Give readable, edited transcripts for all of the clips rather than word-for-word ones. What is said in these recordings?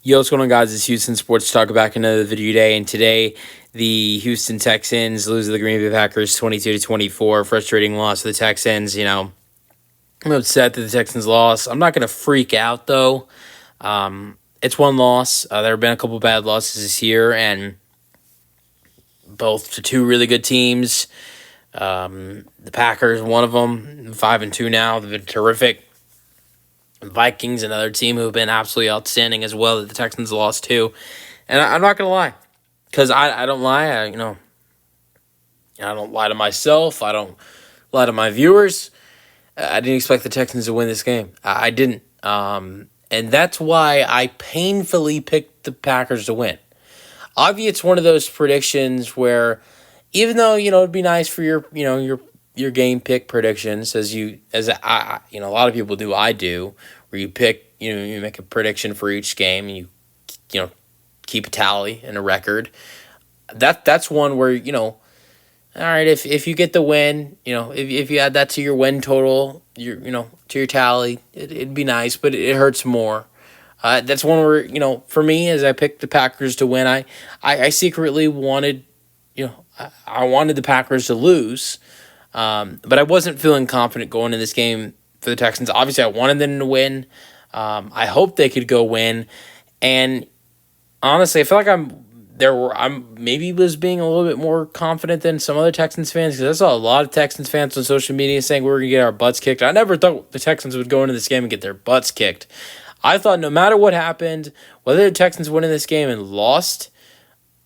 Yo, what's going on, guys? It's Houston Sports Talk back another video today, and today the Houston Texans lose to the Green Bay Packers 22-24. Frustrating loss for the Texans. I'm upset that the Texans lost. I'm not going to freak out though. It's one loss. There have been a couple bad losses this year, and both to two really good teams. The Packers, one of them, 5-2 now. They've been terrific. Vikings, another team who've been absolutely outstanding as well, that the Texans lost to. And I'm not going to lie, because I don't lie. I don't lie to myself. I don't lie to my viewers. I didn't expect the Texans to win this game. I didn't. And that's why I painfully picked the Packers to win. Obviously, it's one of those predictions where, even though, it'd be nice for your game pick predictions, a lot of people do, I do, where you pick, you make a prediction for each game, and you keep a tally and a record. That's one where, all right, if you get the win, if you add that to your win total, to your tally, it'd be nice, but it hurts more. That's one where, for me, as I picked the Packers to win, I secretly wanted, I wanted the Packers to lose. But I wasn't feeling confident going in this game for the Texans. Obviously, I wanted them to win. I hoped they could go win. And honestly, I feel like I'm maybe was being a little bit more confident than some other Texans fans, because I saw a lot of Texans fans on social media saying we're going to get our butts kicked. I never thought the Texans would go into this game and get their butts kicked. I thought no matter what happened, whether the Texans win in this game and lost,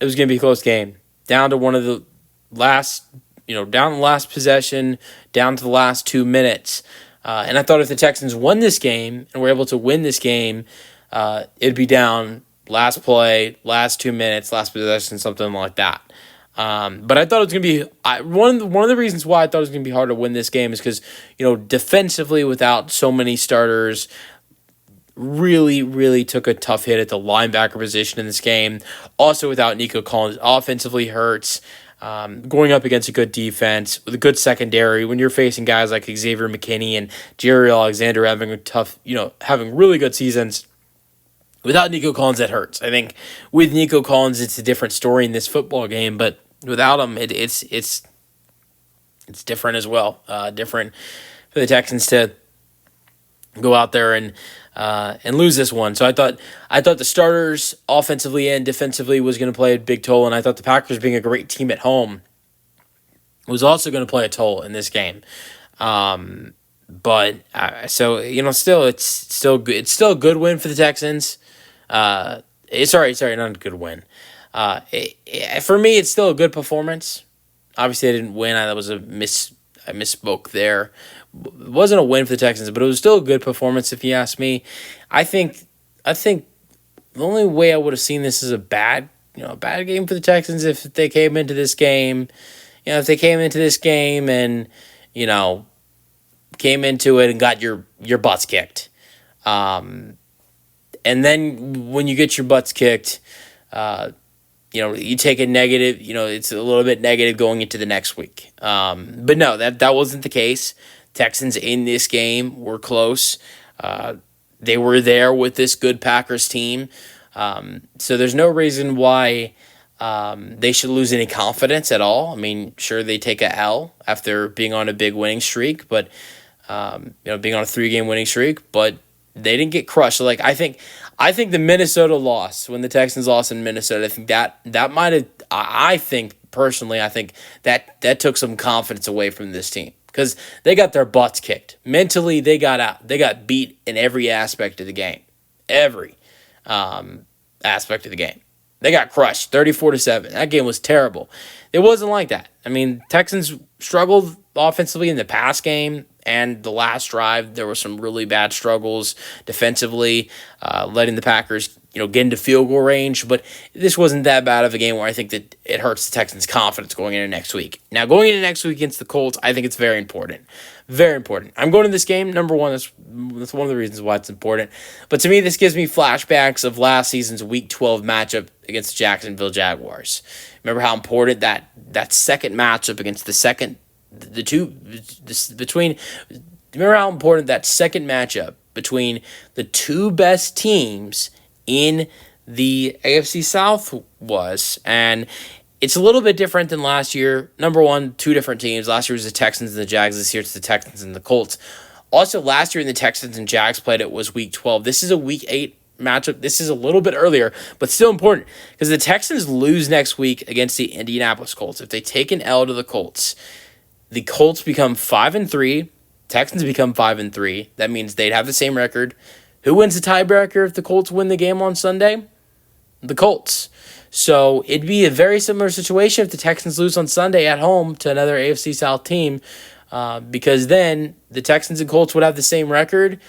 it was going to be a close game. Down to one of the last, down the last possession, down to the last 2 minutes. And I thought if the Texans won this game and were able to win this game, it'd be down last play, last 2 minutes, last possession, something like that. But I thought it was going to be one of the reasons why I thought it was going to be hard to win this game is because, defensively, without so many starters, really took a tough hit at the linebacker position in this game. Also, without Nico Collins, offensively hurts. Going up against a good defense with a good secondary, when you're facing guys like Xavier McKinney and Jerry Alexander having a tough, having really good seasons. Without Nico Collins, that hurts. I think with Nico Collins, it's a different story in this football game, but without him, it's different as well. Different for the Texans to go out there and lose this one. So I thought the starters offensively and defensively was going to play a big toll, and I thought the Packers being a great team at home was also going to play a toll in this game. But still, it's still good. It's still a good win for the Texans. Sorry, not a good win. For me, it's still a good performance. Obviously, I didn't win. That was I misspoke there. It wasn't a win for the Texans, but it was still a good performance, if you ask me. I think the only way I would have seen this as a bad game for the Texans if they came into this game, and came into it and got your butts kicked. And then when you get your butts kicked, you take a negative, it's a little bit negative going into the next week. But no, that wasn't the case. Texans in this game were close. They were there with this good Packers team. So there's no reason why they should lose any confidence at all. I mean, sure, they take a L after being on a big winning streak, but being on a 3-game winning streak, but they didn't get crushed. So, I think the Minnesota loss, when the Texans lost in Minnesota, I think that might have. I think personally, that took some confidence away from this team, because they got their butts kicked. Mentally, they got beat in every aspect of the game. Every aspect of the game. They got crushed 34-7. That game was terrible. It wasn't like that. I mean, Texans struggled offensively in the pass game and the last drive. There were some really bad struggles defensively, letting the Packers get into field goal range. But this wasn't that bad of a game where I think that it hurts the Texans' confidence going into next week. Now, going into next week against the Colts, I think it's very important. Very important. I'm going to this game, number one. That's one of the reasons why it's important. But to me, this gives me flashbacks of last season's Week 12 matchup against the Jacksonville Jaguars. Remember how important that second matchup against remember how important that second matchup between the two best teams in the AFC South was. And it's a little bit different than last year. Number one, two different teams. Last year was the Texans and the Jags. This year it's the Texans and the Colts. Also, last year when the Texans and Jags played, it was Week 12. This is a Week 8 matchup. This is a little bit earlier, but still important because the Texans lose next week against the Indianapolis Colts. If they take an L to the Colts become 5-3. Texans become 5-3. That means they'd have the same record. Who wins the tiebreaker if the Colts win the game on Sunday? The Colts. So it'd be a very similar situation if the Texans lose on Sunday at home to another AFC South team, because then the Texans and Colts would have the same record,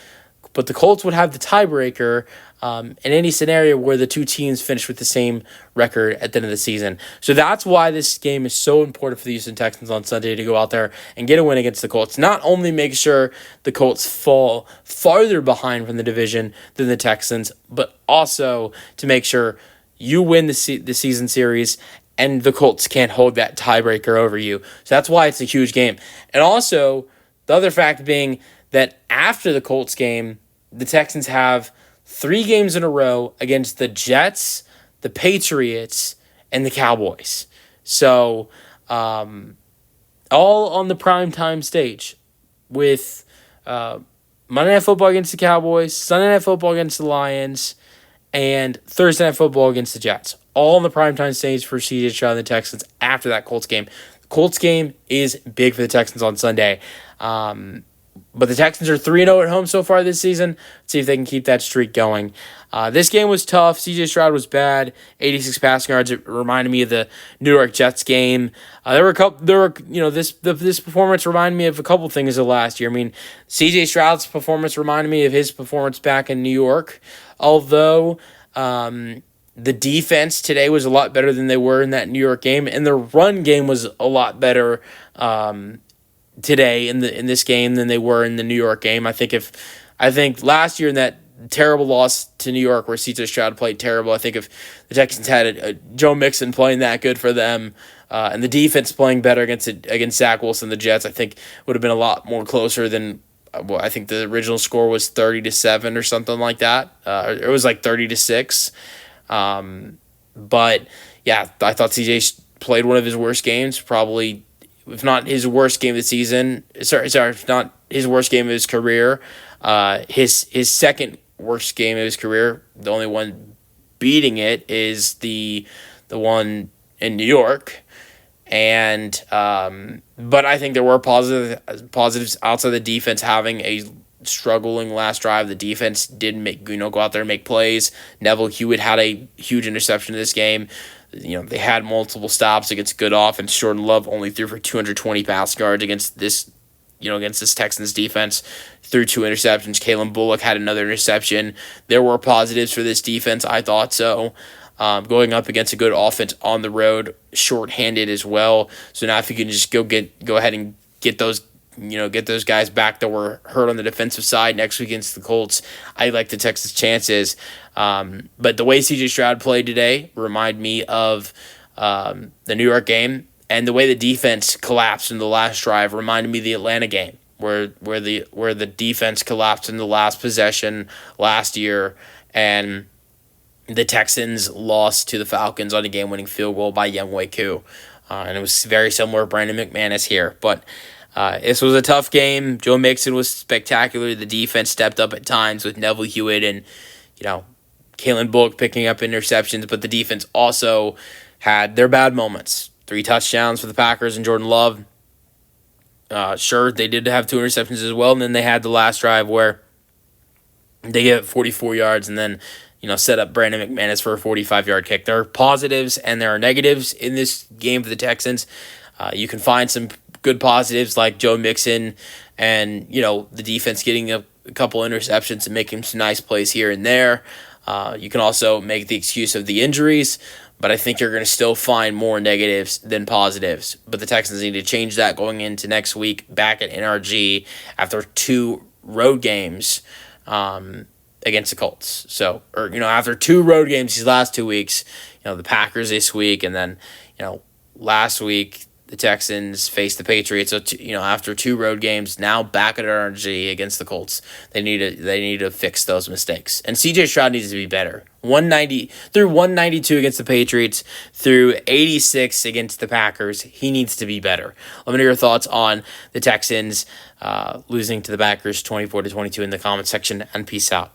but the Colts would have the tiebreaker in any scenario where the two teams finish with the same record at the end of the season. So that's why this game is so important for the Houston Texans on Sunday to go out there and get a win against the Colts. Not only make sure the Colts fall farther behind from the division than the Texans, but also to make sure you win the season series and the Colts can't hold that tiebreaker over you. So that's why it's a huge game. And also, the other fact being that after the Colts game, the Texans have 3 games in a row against the Jets, the Patriots, and the Cowboys. So, all on the primetime stage with Monday Night Football against the Cowboys, Sunday Night Football against the Lions, and Thursday Night Football against the Jets. All on the primetime stage for CJ Stroud and the Texans after that Colts game. The Colts game is big for the Texans on Sunday. But the Texans are 3-0 at home so far this season. Let's see if they can keep that streak going. This game was tough. CJ Stroud was bad. 86 passing yards. It reminded me of the New York Jets game. This performance reminded me of a couple things of last year. I mean, CJ Stroud's performance reminded me of his performance back in New York. Although the defense today was a lot better than they were in that New York game, and the run game was a lot better today in this game than they were in the New York game. I think last year in that terrible loss to New York where CJ Stroud played terrible, I think if the Texans had a Joe Mixon playing that good for them and the defense playing better against Zach Wilson, the Jets, I think would have been a lot more closer than. I think the original score was 30-7 or something like that. It was like 30-6. But yeah, I thought CJ played one of his worst games, probably, if not his worst game of the season. Sorry, if not his worst game of his career. His second worst game of his career. The only one beating it is the one in New York. And but I think there were positives outside the defense having a struggling last drive. The defense did go out there and make plays. Neville Hewitt had a huge interception in this game. They had multiple stops against good offense. Jordan Love only threw for 220 passing yards against this Texans defense. Threw 2 interceptions. Kalen Bullock had another interception. There were positives for this defense. I thought so. Going up against a good offense on the road, shorthanded as well. So now if you can just go ahead and get those guys back that were hurt on the defensive side next week against the Colts, I like the Texans' chances. But the way CJ Stroud played today reminded me of the New York game, and the way the defense collapsed in the last drive reminded me of the Atlanta game, where the defense collapsed in the last possession last year, and the Texans lost to the Falcons on a game-winning field goal by Younghoe Koo. And it was very similar to Brandon McManus here. But this was a tough game. Joe Mixon was spectacular. The defense stepped up at times with Neville Hewitt and, Kalen Bullock picking up interceptions. But the defense also had their bad moments. 3 touchdowns for the Packers and Jordan Love. Sure, they did have 2 interceptions as well. And then they had the last drive where they get 44 yards and then set up Brandon McManus for a 45-yard kick. There are positives and there are negatives in this game for the Texans. You can find some good positives like Joe Mixon and, the defense getting a couple interceptions and making some nice plays here and there. You can also make the excuse of the injuries, but I think you're going to still find more negatives than positives. But the Texans need to change that going into next week back at NRG after 2 road games against the Colts. So, after 2 road games these last 2 weeks, the Packers this week, and then, last week the Texans face the Patriots. So after 2 road games, now back at RNG against the Colts, they need to fix those mistakes. And C.J. Stroud needs to be better. 192 against the Patriots, through 86 against the Packers. He needs to be better. Let me know your thoughts on the Texans losing to the Packers 24-22 in the comment section, and peace out.